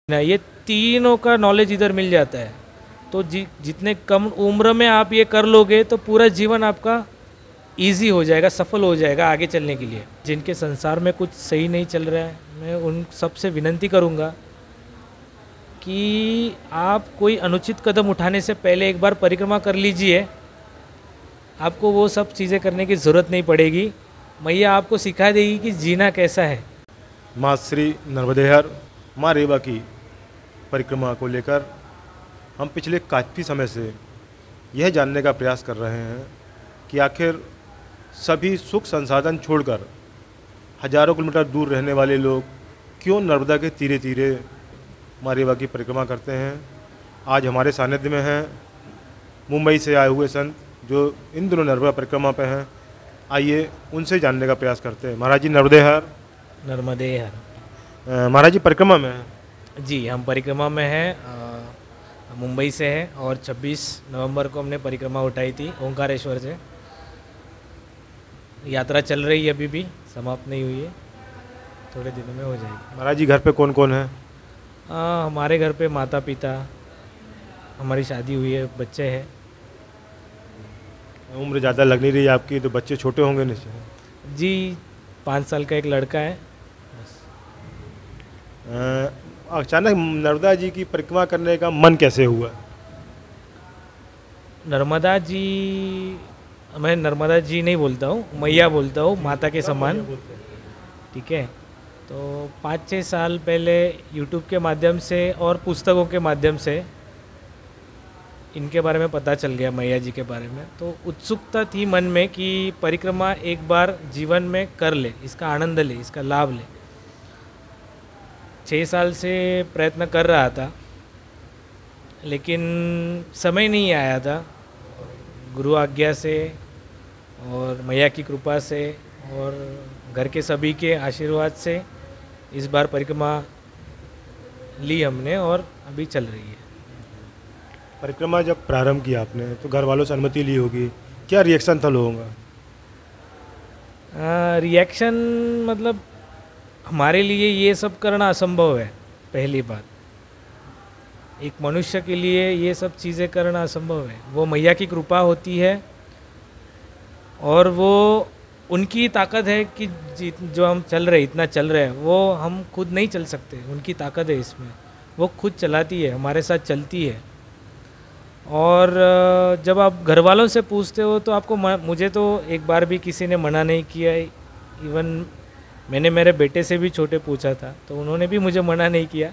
ना ये तीनों का नॉलेज इधर मिल जाता है। तो जितने कम उम्र में आप ये कर लोगे तो पूरा जीवन आपका इजी हो जाएगा, सफल हो जाएगा आगे चलने के लिए। जिनके संसार में कुछ सही नहीं चल रहा है, मैं उन सबसे विनती करूँगा कि आप कोई अनुचित कदम उठाने से पहले एक बार परिक्रमा कर लीजिए। आपको वो सब चीज़ें करने की ज़रूरत नहीं पड़ेगी। मैया आपको सिखा देगी कि जीना कैसा है। माँ श्री नर्मदेहर माँ रेवा की परिक्रमा को लेकर हम पिछले काफ़ी समय से यह जानने का प्रयास कर रहे हैं कि आखिर सभी सुख संसाधन छोड़कर हजारों किलोमीटर दूर रहने वाले लोग क्यों नर्मदा के तीरे तीरे माँ रेवा की परिक्रमा करते हैं। आज हमारे सानिध्य में हैं मुंबई से आए हुए संत जो इन दिनों नर्मदा परिक्रमा पे हैं। आइए उनसे जानने का प्रयास करते हैं। महाराज जी नर्मदेहर। नर्मदेहर। महाराज जी परिक्रमा में हैं? जी, हम परिक्रमा में हैं, मुंबई से है और 26 नवंबर को हमने परिक्रमा उठाई थी ओंकारेश्वर से। यात्रा चल रही है, अभी भी समाप्त नहीं हुई है, थोड़े दिनों में हो जाएगी। महाराज जी घर पे कौन कौन है? हमारे घर पे माता पिता, हमारी शादी हुई है, बच्चे हैं। उम्र ज़्यादा लग नहीं रही आपकी, तो बच्चे छोटे होंगे निश्चय। जी, 5 साल का एक लड़का है। अचानक नर्मदा जी की परिक्रमा करने का मन कैसे हुआ? नर्मदा जी, मैं नर्मदा जी नहीं बोलता हूँ, मैया बोलता हूँ, माता के समान। ठीक है। तो 5-6 साल पहले यूट्यूब के माध्यम से और पुस्तकों के माध्यम से इनके बारे में पता चल गया, मैया जी के बारे में। तो उत्सुकता थी मन में कि परिक्रमा एक बार जीवन में कर ले, इसका आनंद ले, इसका लाभ ले। 6 साल से प्रयत्न कर रहा था, लेकिन समय नहीं आया था। गुरु आज्ञा से और मैया की कृपा से और घर के सभी के आशीर्वाद से इस बार परिक्रमा ली हमने और अभी चल रही है। परिक्रमा जब प्रारंभ किया आपने तो घर वालों से अनुमति ली होगी, क्या रिएक्शन था लोगों का? रिएक्शन मतलब हमारे लिए ये सब करना असंभव है। पहली बात, एक मनुष्य के लिए ये सब चीज़ें करना असंभव है। वो मैया की कृपा होती है और वो उनकी ताकत है कि जो हम चल रहे, इतना चल रहे हैं, वो हम खुद नहीं चल सकते। उनकी ताकत है इसमें, वो खुद चलाती है, हमारे साथ चलती है। और जब आप घर वालों से पूछते हो तो आपको मुझे तो एक बार भी किसी ने मना नहीं किया। इवन मैंने मेरे बेटे से भी छोटे पूछा था तो उन्होंने भी मुझे मना नहीं किया।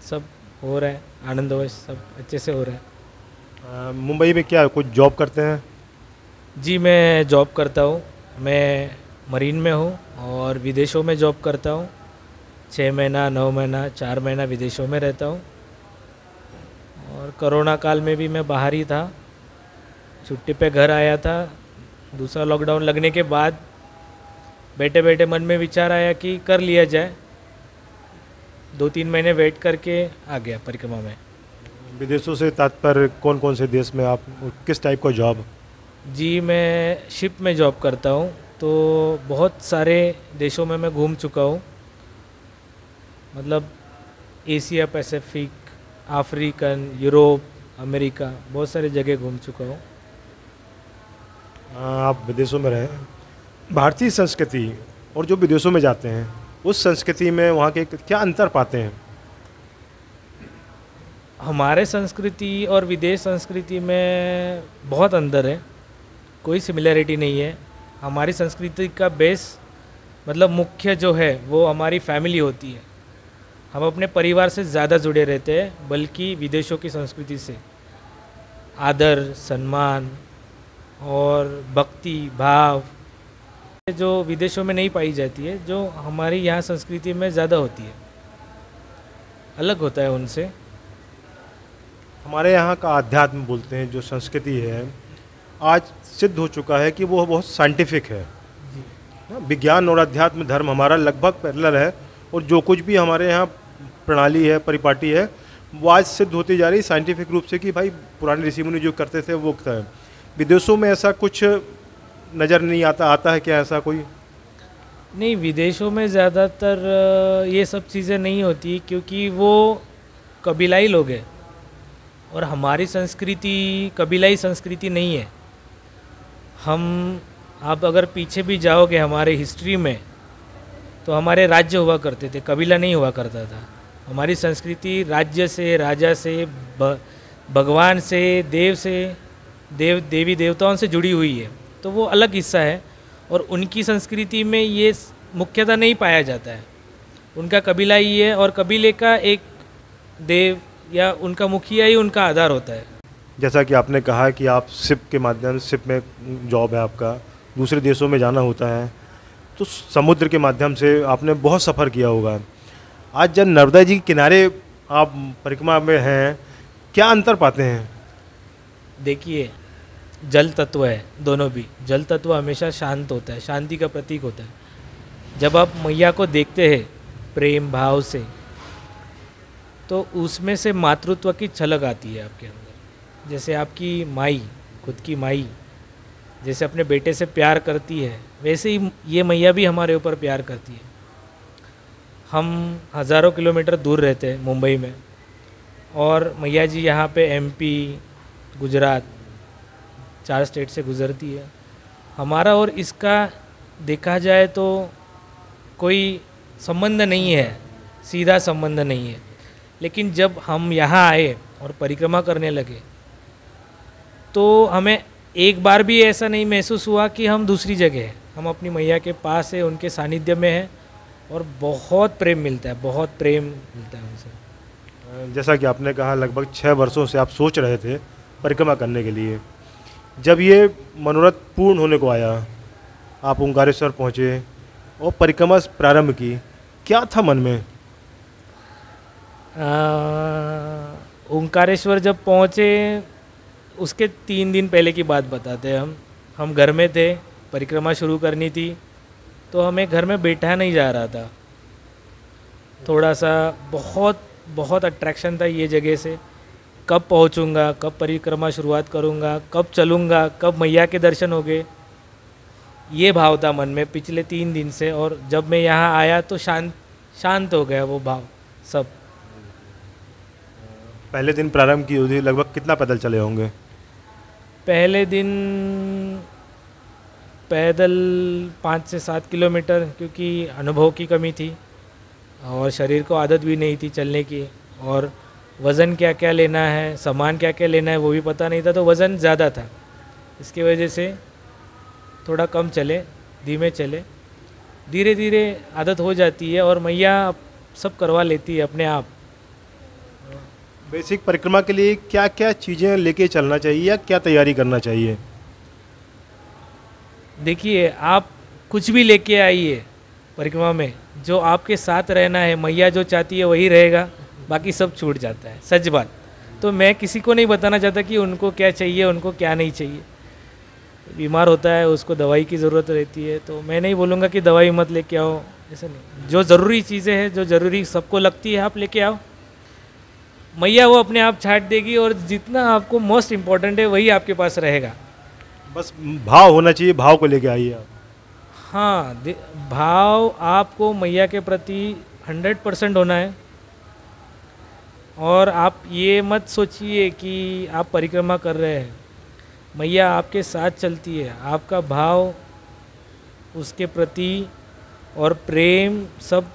सब हो रहा है आनंदवश, सब अच्छे से हो रहा है। मुंबई में क्या कुछ जॉब करते हैं? जी, मैं जॉब करता हूँ। मैं मरीन में हूँ और विदेशों में जॉब करता हूँ। 6 महीना, 9 महीना, 4 महीना विदेशों में रहता हूँ। और कोरोना काल में भी मैं बाहर ही था, छुट्टी पे घर आया था। दूसरा लॉकडाउन लगने के बाद बैठे बैठे मन में विचार आया कि कर लिया जाए। 2-3 महीने वेट करके आ गया परिक्रमा में। विदेशों से तात्पर्य कौन कौन से देश में, आप किस टाइप का जॉब? जी, मैं शिप में जॉब करता हूँ, तो बहुत सारे देशों में मैं घूम चुका हूँ। मतलब Asia Pacific, African, Europe, America, बहुत सारी जगह घूम चुका हूँ। आप विदेशों में रहे, भारतीय संस्कृति और जो विदेशों में जाते हैं उस संस्कृति में वहाँ के क्या अंतर पाते हैं? हमारे संस्कृति और विदेश संस्कृति में बहुत अंतर है, कोई सिमिलरिटी नहीं है। हमारी संस्कृति का बेस मतलब मुख्य जो है वो हमारी फैमिली होती है। हम अपने परिवार से ज़्यादा जुड़े रहते हैं, बल्कि विदेशों की संस्कृति से आदर, सम्मान और भक्ति भाव जो विदेशों में नहीं पाई जाती है, जो हमारी यहाँ संस्कृति में ज़्यादा होती है, अलग होता है उनसे। हमारे यहाँ का आध्यात्म बोलते हैं, जो संस्कृति है, आज सिद्ध हो चुका है कि वो बहुत साइंटिफिक है। विज्ञान और अध्यात्म धर्म हमारा लगभग पैरेलल है और जो कुछ भी हमारे यहाँ प्रणाली है, परिपाटी है, वो आज सिद्ध होती जा रही साइंटिफिक रूप से कि भाई पुराने ऋषि मुनि जो करते थे वो था। विदेशों में ऐसा कुछ नज़र नहीं आता है क्या ऐसा कोई? नहीं, विदेशों में ज़्यादातर ये सब चीज़ें नहीं होती, क्योंकि वो कबीलाई लोग हैं और हमारी संस्कृति कबीलाई संस्कृति नहीं है। हम आप अगर पीछे भी जाओगे हमारे हिस्ट्री में, तो हमारे राज्य हुआ करते थे, कबीला नहीं हुआ करता था। हमारी संस्कृति राज्य से, राजा से, भगवान से, देव से, देवी देवताओं से जुड़ी हुई है, तो वो अलग हिस्सा है। और उनकी संस्कृति में ये मुख्यतः नहीं पाया जाता है। उनका कबीला ही है और कबीले का एक देव या उनका मुखिया ही उनका आधार होता है। जैसा कि आपने कहा कि आप शिप के माध्यम से, शिप में जॉब है आपका, दूसरे देशों में जाना होता है, तो समुद्र के माध्यम से आपने बहुत सफ़र किया होगा। आज जब नर्मदा जी के किनारे आप परिक्रमा में हैं, क्या अंतर पाते हैं? देखिए, जल तत्व है दोनों भी। जल तत्व हमेशा शांत होता है, शांति का प्रतीक होता है। जब आप मैया को देखते हैं प्रेम भाव से, तो उसमें से मातृत्व की झलक आती है आपके अंदर। जैसे आपकी माई, खुद की माई जैसे अपने बेटे से प्यार करती है, वैसे ही ये मैया भी हमारे ऊपर प्यार करती है। हम हज़ारों किलोमीटर दूर रहते हैं मुंबई में, और मैया जी यहाँ पे एमपी, गुजरात, 4 स्टेट से गुज़रती है। हमारा और इसका देखा जाए तो कोई संबंध नहीं है, सीधा संबंध नहीं है। लेकिन जब हम यहाँ आए और परिक्रमा करने लगे, तो हमें एक बार भी ऐसा नहीं महसूस हुआ कि हम दूसरी जगह हैं। हम अपनी मैया के पास है, उनके सानिध्य में है, और बहुत प्रेम मिलता है, बहुत प्रेम मिलता है उनसे। जैसा कि आपने कहा लगभग 6 वर्षों से आप सोच रहे थे परिक्रमा करने के लिए। जब ये मनोरथ पूर्ण होने को आया, आप ओंकारेश्वर पहुँचे और परिक्रमा प्रारंभ की, क्या था मन में? ओंकारेश्वर जब पहुँचे, उसके 3 दिन पहले की बात बताते हैं हम घर में थे, परिक्रमा शुरू करनी थी, तो हमें घर में बैठा नहीं जा रहा था। थोड़ा सा बहुत बहुत अट्रैक्शन था ये जगह से। कब पहुंचूंगा, कब परिक्रमा शुरुआत करूंगा, कब चलूंगा, कब मैया के दर्शन हो गए, ये भाव था मन में पिछले 3 दिन से। और जब मैं यहाँ आया तो शांत हो गया वो भाव सब। पहले दिन प्रारंभ की हुई, लगभग कितना पैदल चले होंगे? पहले दिन पैदल 5 से 7 किलोमीटर, क्योंकि अनुभव की कमी थी और शरीर को आदत भी नहीं थी चलने की, और वज़न क्या क्या लेना है, सामान क्या क्या लेना है वो भी पता नहीं था, तो वज़न ज़्यादा था। इसकी वजह से थोड़ा कम चले, धीमे चले। धीरे धीरे आदत हो जाती है और मैया सब करवा लेती है अपने आप। बेसिक परिक्रमा के लिए क्या क्या चीज़ें लेके चलना चाहिए या क्या तैयारी करना चाहिए? देखिए, आप कुछ भी लेके आइए परिक्रमा में, जो आपके साथ रहना है, मैया जो चाहती है वही रहेगा, बाकी सब छूट जाता है, सच बात। तो मैं किसी को नहीं बताना चाहता कि उनको क्या चाहिए, उनको क्या नहीं चाहिए। बीमार होता है, उसको दवाई की ज़रूरत रहती है, तो मैं नहीं बोलूँगा कि दवाई मत लेके आओ, ऐसा नहीं। जो ज़रूरी चीज़ें हैं, जो ज़रूरी सबको लगती है, आप लेके आओ। मैया वो अपने आप छाट देगी, और जितना आपको मोस्ट इम्पॉर्टेंट है वही आपके पास रहेगा। बस भाव होना चाहिए, भाव को लेके आइए आप। हाँ, भाव आपको मैया के प्रति 100% होना है। और आप ये मत सोचिए कि आप परिक्रमा कर रहे हैं, मैया आपके साथ चलती है। आपका भाव उसके प्रति और प्रेम सब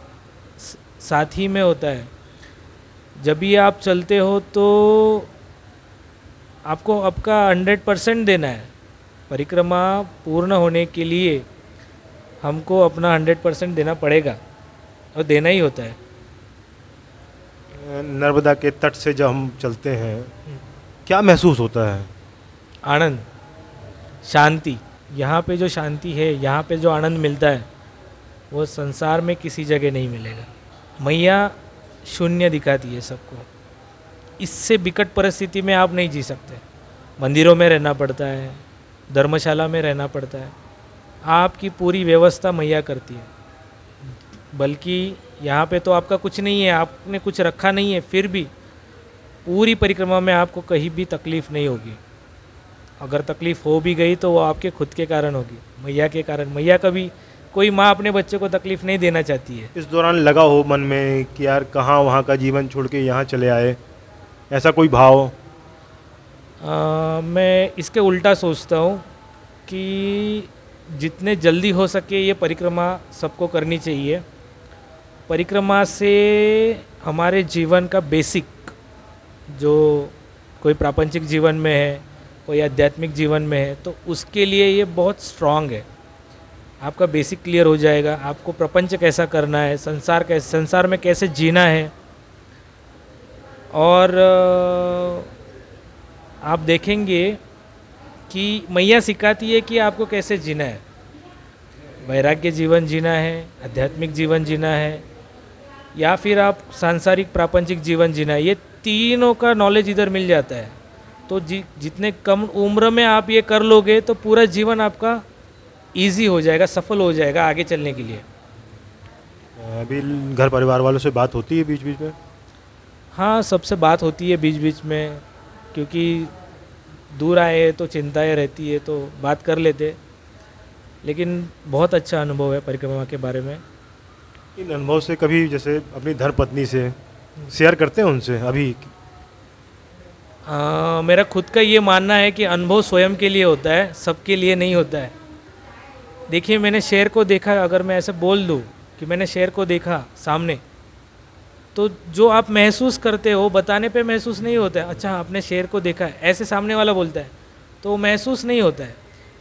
साथ ही में होता है। जब भी आप चलते हो तो आपको आपका 100% देना है। परिक्रमा पूर्ण होने के लिए हमको अपना 100% देना पड़ेगा, और देना ही होता है। नर्मदा के तट से जब हम चलते हैं, क्या महसूस होता है? आनंद, शांति। यहाँ पे जो शांति है, यहाँ पे जो आनंद मिलता है, वो संसार में किसी जगह नहीं मिलेगा। मैया शून्य दिखाती है सबको। इससे विकट परिस्थिति में आप नहीं जी सकते। मंदिरों में रहना पड़ता है, धर्मशाला में रहना पड़ता है, आपकी पूरी व्यवस्था मैया करती है। बल्कि यहाँ पे तो आपका कुछ नहीं है, आपने कुछ रखा नहीं है, फिर भी पूरी परिक्रमा में आपको कहीं भी तकलीफ़ नहीं होगी। अगर तकलीफ़ हो भी गई तो वो आपके खुद के कारण होगी, मैया के कारण। मैया कभी कोई माँ अपने बच्चे को तकलीफ़ नहीं देना चाहती है। इस दौरान लगा हो मन में कि यार कहाँ वहाँ का जीवन छोड़ के यहाँ चले आए, ऐसा कोई भाव? मैं इसके उल्टा सोचता हूँ कि जितने जल्दी हो सके ये परिक्रमा सबको करनी चाहिए। परिक्रमा से हमारे जीवन का बेसिक जो कोई प्रापंचिक जीवन में है, कोई आध्यात्मिक जीवन में है, तो उसके लिए ये बहुत स्ट्रांग है। आपका बेसिक क्लियर हो जाएगा, आपको प्रपंच कैसा करना है, संसार में कैसे जीना है। और आप देखेंगे कि मैया सिखाती है कि आपको कैसे जीना है। वैराग्य जीवन जीना है, आध्यात्मिक जीवन जीना है, या फिर आप सांसारिक प्रापंचिक जीवन जीना है। ये तीनों का नॉलेज इधर मिल जाता है। तो जितने कम उम्र में आप ये कर लोगे तो पूरा जीवन आपका इजी हो जाएगा, सफल हो जाएगा आगे चलने के लिए। अभी घर परिवार वालों से बात होती है बीच बीच में? हाँ, सबसे बात होती है बीच बीच में, क्योंकि दूर आए तो चिंताएं रहती है, तो बात कर लेते। लेकिन बहुत अच्छा अनुभव है परिक्रमा के बारे में। इन अनुभव से कभी जैसे अपनी धर्मपत्नी से शेयर करते हैं उनसे अभी? मेरा खुद का ये मानना है कि अनुभव स्वयं के लिए होता है, सबके लिए नहीं होता है। देखिए, मैंने शेर को देखा, अगर मैं ऐसे बोल दूँ कि मैंने शेर को देखा सामने, तो जो आप महसूस करते हो बताने पे महसूस नहीं होता है। अच्छा, आपने शेर को देखा है, ऐसे सामने वाला बोलता है तो वो महसूस नहीं होता है।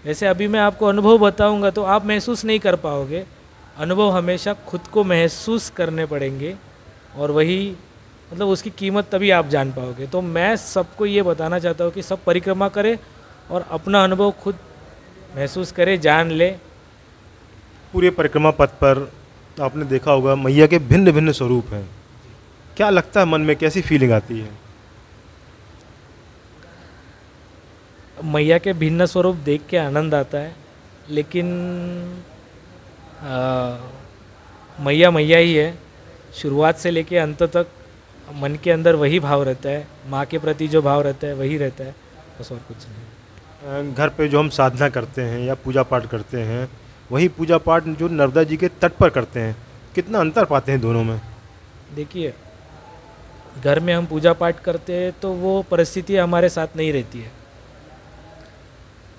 वैसे अभी मैं आपको अनुभव बताऊंगा तो आप महसूस नहीं कर पाओगे। अनुभव हमेशा खुद को महसूस करने पड़ेंगे, और वही मतलब उसकी कीमत तभी आप जान पाओगे। तो मैं सबको ये बताना चाहता हूँ कि सब परिक्रमा करें और अपना अनुभव खुद महसूस करें, जान ले। पूरे परिक्रमा पथ पर आपने देखा होगा मैया के भिन्न भिन्न स्वरूप हैं। क्या लगता है मन में, कैसी फीलिंग आती है? मैया के भिन्न स्वरूप देख के आनंद आता है, लेकिन मैया मैया ही है। शुरुआत से लेके अंत तक मन के अंदर वही भाव रहता है, माँ के प्रति जो भाव रहता है वही रहता है, बस और कुछ नहीं। घर पे जो हम साधना करते हैं या पूजा पाठ करते हैं, वही पूजा पाठ जो नर्मदा जी के तट पर करते हैं, कितना अंतर पाते हैं दोनों में? देखिए, घर में हम पूजा पाठ करते हैं तो वो परिस्थिति हमारे साथ नहीं रहती है।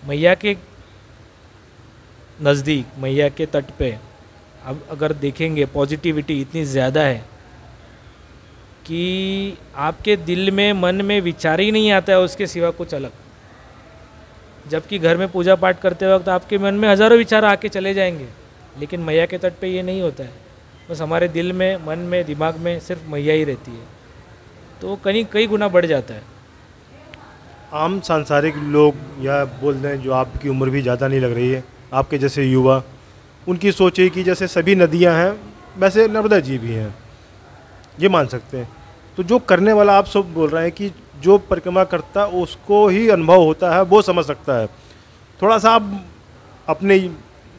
मैया के नज़दीक, मैया के तट पे अब अगर देखेंगे पॉजिटिविटी इतनी ज़्यादा है कि आपके दिल में, मन में विचार ही नहीं आता है उसके सिवा कुछ अलग। जबकि घर में पूजा पाठ करते वक्त आपके मन में हज़ारों विचार आके चले जाएंगे, लेकिन मैया के तट पे ये नहीं होता है। बस हमारे दिल में, मन में, दिमाग में सिर्फ मैया ही रहती है, तो कई गुना बढ़ जाता है। आम सांसारिक लोग, या बोल दें जो आपकी उम्र भी ज़्यादा नहीं लग रही है, आपके जैसे युवा, उनकी सोच है कि जैसे सभी नदियां हैं वैसे नर्मदा जी भी हैं, ये मान सकते हैं। तो जो करने वाला, आप सब बोल रहे हैं कि जो परिक्रमा करता है उसको ही अनुभव होता है, वो समझ सकता है। थोड़ा सा आप अपने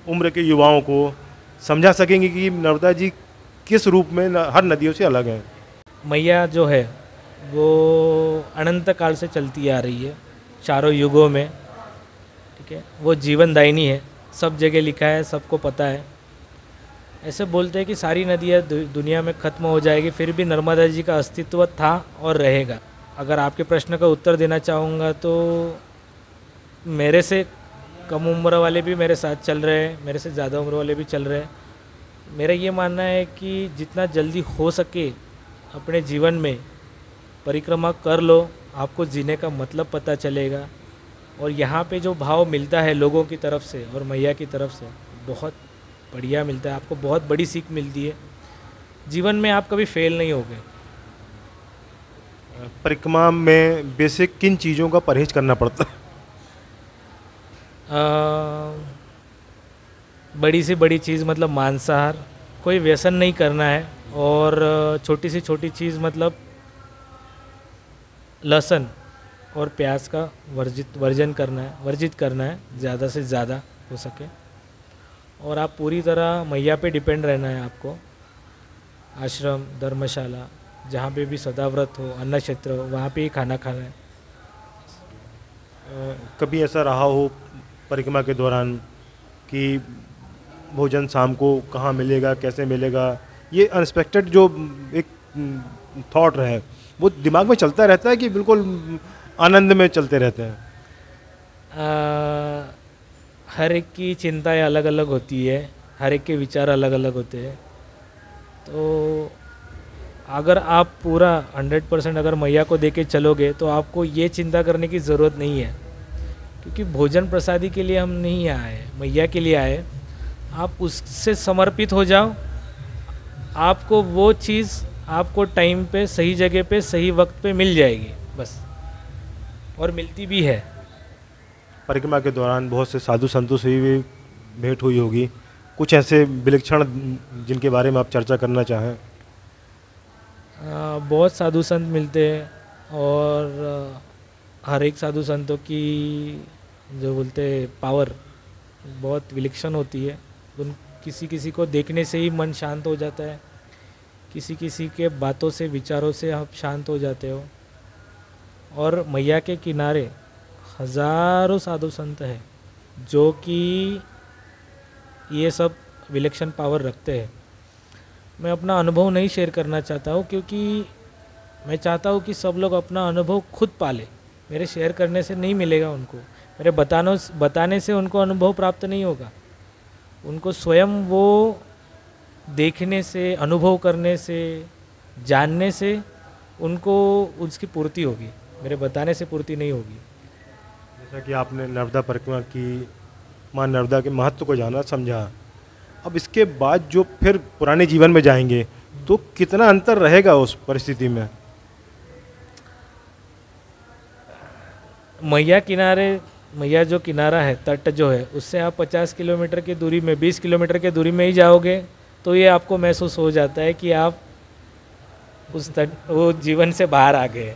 उम्र के युवाओं को समझा सकेंगे कि नर्मदा जी किस रूप में हर नदियों से अलग हैं? मैया जो है वो अनंत काल से चलती आ रही है, चारों युगों में, ठीक है। वो जीवनदायिनी है, सब जगह लिखा है, सबको पता है। ऐसे बोलते हैं कि सारी नदियाँ दुनिया में ख़त्म हो जाएगी, फिर भी नर्मदा जी का अस्तित्व था और रहेगा। अगर आपके प्रश्न का उत्तर देना चाहूँगा तो मेरे से कम उम्र वाले भी मेरे साथ चल रहे हैं, मेरे से ज़्यादा उम्र वाले भी चल रहे हैं। मेरा ये मानना है कि जितना जल्दी हो सके अपने जीवन में परिक्रमा कर लो, आपको जीने का मतलब पता चलेगा। और यहाँ पे जो भाव मिलता है लोगों की तरफ से और मैया की तरफ से, बहुत बढ़िया मिलता है, आपको बहुत बड़ी सीख मिलती है। जीवन में आप कभी फेल नहीं होगे। परिक्रमा में बेसिक किन चीज़ों का परहेज करना पड़ता है? बड़ी से बड़ी चीज़ मतलब मांसाहार, कोई व्यसन नहीं करना है। और छोटी से छोटी चीज़ मतलब लहसुन और प्याज का वर्जित करना है ज़्यादा से ज़्यादा हो सके। और आप पूरी तरह मैया पे डिपेंड रहना है आपको। आश्रम, धर्मशाला, जहाँ पे भी सदाव्रत हो, अन्न क्षेत्र हो, वहाँ पे ही खाना खाना है। कभी ऐसा रहा हो परिक्रमा के दौरान कि भोजन शाम को कहाँ मिलेगा, कैसे मिलेगा, ये अनएक्सपेक्टेड जो एक थॉट है वो दिमाग में चलता रहता है कि बिल्कुल आनंद में चलते रहते हैं? आ, हर एक की चिंताएं अलग अलग होती है, हर एक के विचार अलग अलग होते हैं। तो अगर आप पूरा 100% अगर मैया को दे के चलोगे तो आपको ये चिंता करने की ज़रूरत नहीं है, क्योंकि भोजन प्रसादी के लिए हम नहीं आए, मैया के लिए आए। आप उससे समर्पित हो जाओ, आपको वो चीज़ आपको टाइम पे सही जगह पे सही वक्त पे मिल जाएगी बस, और मिलती भी है। परिक्रमा के दौरान बहुत से साधु संतों से भी भेंट हुई होगी, कुछ ऐसे विलक्षण जिनके बारे में आप चर्चा करना चाहें? बहुत साधु संत मिलते हैं, और हर एक साधु संतों की जो बोलते पावर बहुत विलक्षण होती है। उन किसी किसी को देखने से ही मन शांत हो जाता है, किसी किसी के बातों से विचारों से आप शांत हो जाते हो। और मैया के किनारे हज़ारों साधु संत हैं जो कि ये सब विलक्षण पावर रखते हैं। मैं अपना अनुभव नहीं शेयर करना चाहता हूँ, क्योंकि मैं चाहता हूँ कि सब लोग अपना अनुभव खुद पाले। मेरे शेयर करने से नहीं मिलेगा उनको, मेरे बताने से उनको अनुभव प्राप्त नहीं होगा। उनको स्वयं वो देखने से, अनुभव करने से, जानने से उनको उसकी पूर्ति होगी, मेरे बताने से पूर्ति नहीं होगी। जैसा कि आपने नर्मदा परिक्रमा की, माँ नर्मदा के महत्व को जाना, समझा, अब इसके बाद जो फिर पुराने जीवन में जाएंगे तो कितना अंतर रहेगा उस परिस्थिति में? मैया जो किनारा है, तट जो है, उससे आप 50 किलोमीटर की दूरी में, 20 किलोमीटर की दूरी में ही जाओगे तो ये आपको महसूस हो जाता है कि आप वो जीवन से बाहर आ गए।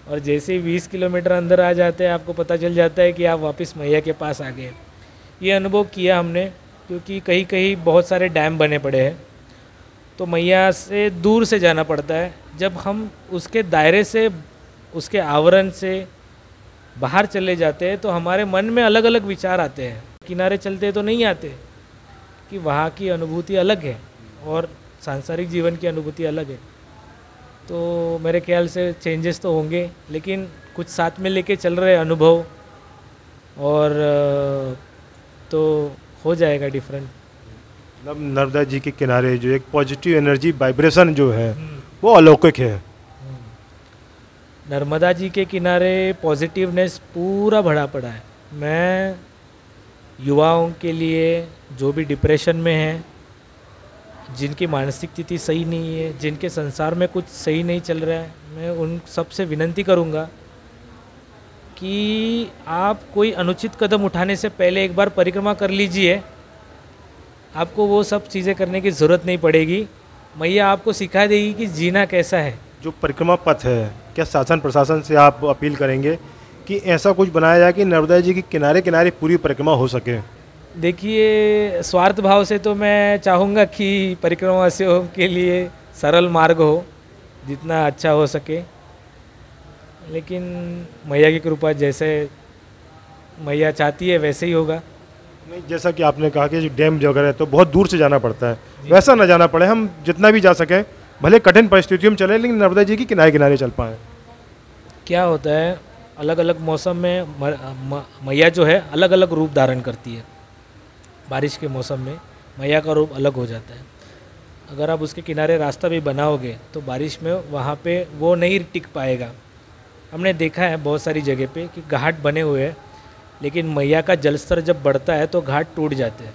और जैसे ही 20 किलोमीटर अंदर आ जाते हैं आपको पता चल जाता है कि आप वापस मैया के पास आ गए। ये अनुभव किया हमने, क्योंकि कहीं कहीं बहुत सारे डैम बने पड़े हैं, तो मैया से दूर से जाना पड़ता है। जब हम उसके दायरे से, उसके आवरण से बाहर चले जाते हैं तो हमारे मन में अलग अलग विचार आते हैं। किनारे चलते तो नहीं आते, कि वहाँ की अनुभूति अलग है और सांसारिक जीवन की अनुभूति अलग है। तो मेरे ख्याल से चेंजेस तो होंगे, लेकिन कुछ साथ में लेके चल रहे अनुभव, और तो हो जाएगा डिफरेंट। मतलब नर्मदा जी के किनारे जो एक पॉजिटिव एनर्जी वाइब्रेशन जो है वो अलौकिक है। नर्मदा जी के किनारे पॉजिटिवनेस पूरा भरा पड़ा है। मैं युवाओं के लिए, जो भी डिप्रेशन में हैं, जिनकी मानसिक स्थिति सही नहीं है, जिनके संसार में कुछ सही नहीं चल रहा है, मैं उन सबसे विनती करूँगा कि आप कोई अनुचित कदम उठाने से पहले एक बार परिक्रमा कर लीजिए। आपको वो सब चीज़ें करने की ज़रूरत नहीं पड़ेगी। मैया आपको सिखा देगी कि जीना कैसा है। जो परिक्रमा पथ है, क्या शासन प्रशासन से आप अपील करेंगे कि ऐसा कुछ बनाया जाए कि नर्मदा जी के किनारे किनारे पूरी परिक्रमा हो सके? देखिए, स्वार्थ भाव से तो मैं चाहूँगा कि परिक्रमावासियों के लिए सरल मार्ग हो, जितना अच्छा हो सके। लेकिन मैया की कृपा, जैसे मैया चाहती है वैसे ही होगा। नहीं, जैसा कि आपने कहा कि जो डैम वगैरह है तो बहुत दूर से जाना पड़ता है, वैसा ना जाना पड़े, हम जितना भी जा सकें, भले कठिन परिस्थितियों में चले, लेकिन नर्मदा जी की किनारे किनारे चल पाएँ। क्या होता है, अलग अलग मौसम में मैया जो है अलग अलग रूप धारण करती है। बारिश के मौसम में मैया का रूप अलग हो जाता है। अगर आप उसके किनारे रास्ता भी बनाओगे तो बारिश में वहाँ पे वो नहीं टिक पाएगा। हमने देखा है बहुत सारी जगह पे कि घाट बने हुए हैं, लेकिन मैया का जलस्तर जब बढ़ता है तो घाट टूट जाते हैं।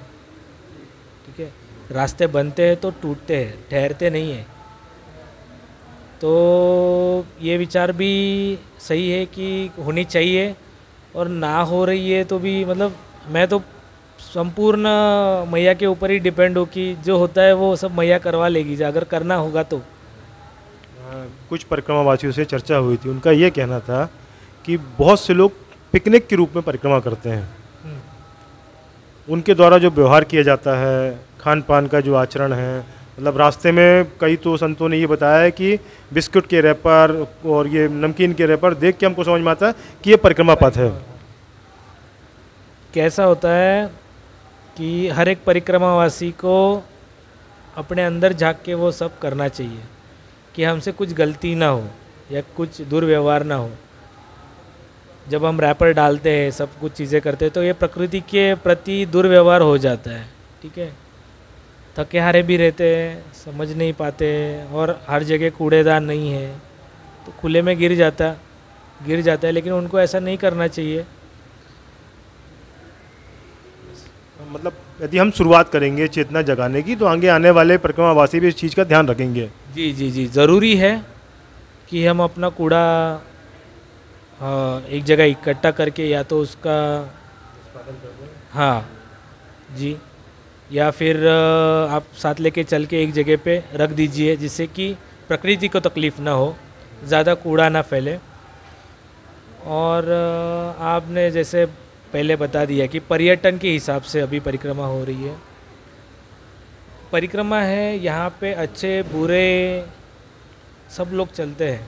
ठीक है, रास्ते बनते हैं तो टूटते हैं, ठहरते नहीं हैं। तो ये विचार भी सही है कि होनी चाहिए, और ना हो रही है तो भी, मतलब मैं तो संपूर्ण मैया के ऊपर ही डिपेंड हो कि जो होता है वो सब मैया करवा लेगी, अगर करना होगा तो। कुछ परिक्रमावासियों से चर्चा हुई थी, उनका ये कहना था कि बहुत से लोग पिकनिक के रूप में परिक्रमा करते हैं। उनके द्वारा जो व्यवहार किया जाता है, खान पान का जो आचरण है, मतलब रास्ते में कई तो संतों ने ये बताया है कि बिस्कुट के रैपर और ये नमकीन के रैपर देख के हमको समझ में आता है कि ये परिक्रमा पथ है। कैसा होता है, कि हर एक परिक्रमावासी को अपने अंदर झांक के वो सब करना चाहिए कि हमसे कुछ गलती ना हो या कुछ दुर्व्यवहार ना हो। जब हम रैपर डालते हैं, सब कुछ चीज़ें करते हैं, तो ये प्रकृति के प्रति दुर्व्यवहार हो जाता है। ठीक है, थके हारे भी रहते हैं, समझ नहीं पाते, और हर जगह कूड़ेदान नहीं है तो खुले में गिर जाता है, लेकिन उनको ऐसा नहीं करना चाहिए। मतलब यदि हम शुरुआत करेंगे चेतना जगाने की तो आगे आने वाले परिक्रमावासी भी इस चीज़ का ध्यान रखेंगे। जी जी जी, ज़रूरी है कि हम अपना कूड़ा एक जगह इकट्ठा करके या तो उसका हाँ जी, या फिर आप साथ लेके चल के एक जगह पे रख दीजिए, जिससे कि प्रकृति को तकलीफ़ ना हो, ज़्यादा कूड़ा ना फैले। और आपने जैसे पहले बता दिया कि पर्यटन के हिसाब से अभी परिक्रमा हो रही है। परिक्रमा है, यहाँ पे अच्छे बुरे सब लोग चलते हैं।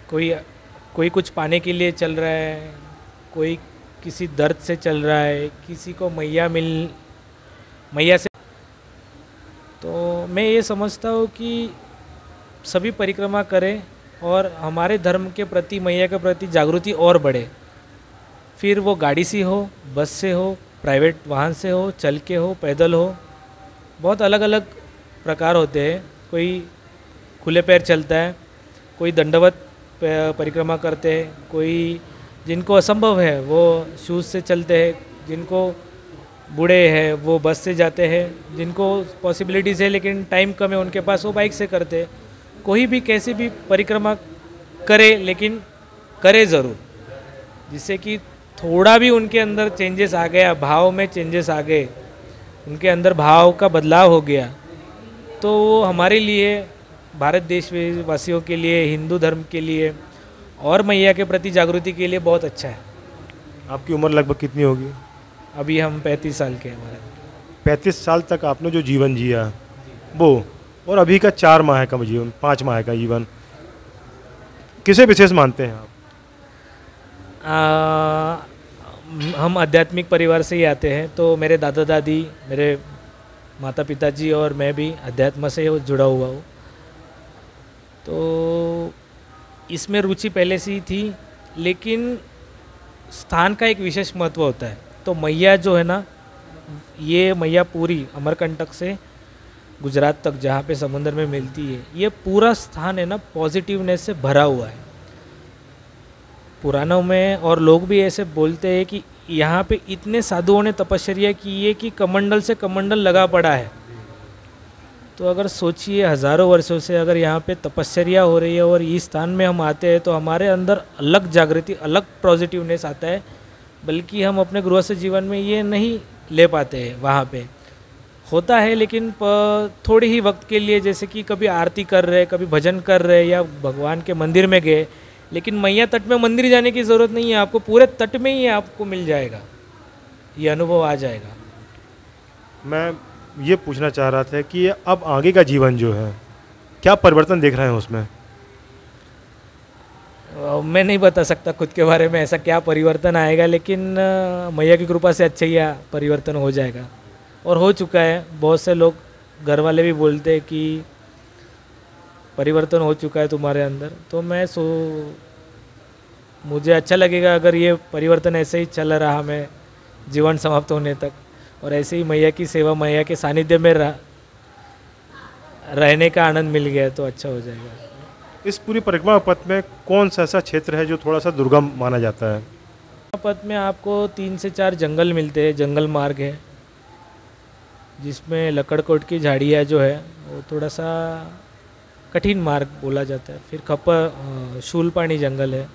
कोई कुछ पाने के लिए चल रहा है, कोई किसी दर्द से चल रहा है, किसी को मैया से। तो मैं ये समझता हूँ कि सभी परिक्रमा करें और हमारे धर्म के प्रति, मैया के प्रति जागृति और बढ़े। फिर वो गाड़ी से हो, बस से हो, प्राइवेट वाहन से हो, चल के हो, पैदल हो, बहुत अलग अलग प्रकार होते हैं। कोई खुले पैर चलता है, कोई दंडवत परिक्रमा करते हैं, कोई जिनको असंभव है वो शूज़ से चलते हैं, जिनको बूढ़े हैं वो बस से जाते हैं, जिनको पॉसिबिलिटीज़ है लेकिन टाइम कम है उनके पास, वो बाइक से करते हैं। कोई भी कैसी भी परिक्रमा करे, लेकिन करे ज़रूर, जिससे कि थोड़ा भी उनके अंदर चेंजेस आ गया, भाव में चेंजेस आ गए, उनके अंदर भाव का बदलाव हो गया, तो वो हमारे लिए, भारत देश वासियों के लिए, हिंदू धर्म के लिए और मैया के प्रति जागृति के लिए बहुत अच्छा है। आपकी उम्र लगभग कितनी होगी? अभी हम 35 साल के हैं। हमारे 35 साल तक आपने जो जीवन जिया वो, और अभी का 4 माह का जीवन, 5 माह का जीवन, किसे विशेष मानते हैं आप? हम आध्यात्मिक परिवार से ही आते हैं, तो मेरे दादा दादी, मेरे माता पिताजी और मैं भी अध्यात्म से जुड़ा हुआ हूँ। तो इसमें रुचि पहले से ही थी, लेकिन स्थान का एक विशेष महत्व होता है। तो मैया जो है ना, ये मैया पूरी अमरकंटक से गुजरात तक जहाँ पे समुद्र में मिलती है, ये पूरा स्थान है ना पॉजिटिवनेस से भरा हुआ है पुराणों में। और लोग भी ऐसे बोलते हैं कि यहाँ पे इतने साधुओं ने तपस्या की है कि कमंडल से कमंडल लगा पड़ा है। तो अगर सोचिए, हज़ारों वर्षों से अगर यहाँ पे तपस्या हो रही है और इस स्थान में हम आते हैं, तो हमारे अंदर अलग जागृति, अलग पॉजिटिवनेस आता है, बल्कि हम अपने गृहस्थ जीवन में ये नहीं ले पाते हैं। वहाँ पे होता है, लेकिन थोड़ी ही वक्त के लिए, जैसे कि कभी आरती कर रहे, कभी भजन कर रहे, या भगवान के मंदिर में गए। लेकिन मैया तट में मंदिर जाने की ज़रूरत नहीं है, आपको पूरे तट में ही आपको मिल जाएगा, ये अनुभव आ जाएगा। मैं ये पूछना चाह रहा था कि अब आगे का जीवन जो है, क्या परिवर्तन देख रहे हैं उसमें? मैं नहीं बता सकता खुद के बारे में ऐसा क्या परिवर्तन आएगा, लेकिन मैया की कृपा से अच्छा ही परिवर्तन हो जाएगा, और हो चुका है। बहुत से लोग, घर वाले भी बोलते हैं कि परिवर्तन हो चुका है तुम्हारे अंदर। तो मुझे अच्छा लगेगा अगर ये परिवर्तन ऐसे ही चल रहा, मैं जीवन समाप्त होने तक, और ऐसे ही मैया की सेवा, मैया के सानिध्य में रहने का आनंद मिल गया तो अच्छा हो जाएगा। इस पूरी परिक्रमा पथ में कौन सा ऐसा क्षेत्र है जो थोड़ा सा दुर्गम माना जाता है? पथ में आपको 3 से 4 जंगल मिलते हैं, जंगल मार्ग है, जिसमें लकड़कोट की झाड़ियाँ जो है वो थोड़ा सा कठिन मार्ग बोला जाता है। फिर शूलपानी जंगल है,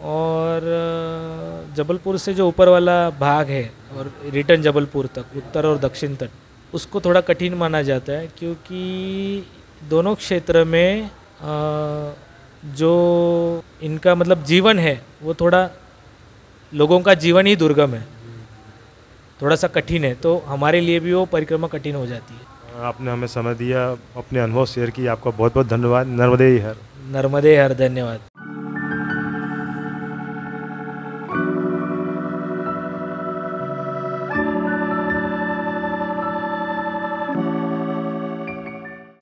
और जबलपुर से जो ऊपर वाला भाग है और रिटर्न जबलपुर तक, उत्तर और दक्षिण तक, उसको थोड़ा कठिन माना जाता है, क्योंकि दोनों क्षेत्र में जो इनका मतलब जीवन है वो थोड़ा, लोगों का जीवन ही दुर्गम है, थोड़ा सा कठिन है, तो हमारे लिए भी वो परिक्रमा कठिन हो जाती है। आपने हमें समय दिया, अपने अनुभव शेयर किए, आपका बहुत बहुत धन्यवाद। नर्मदे हर। नर्मदे हर, धन्यवाद।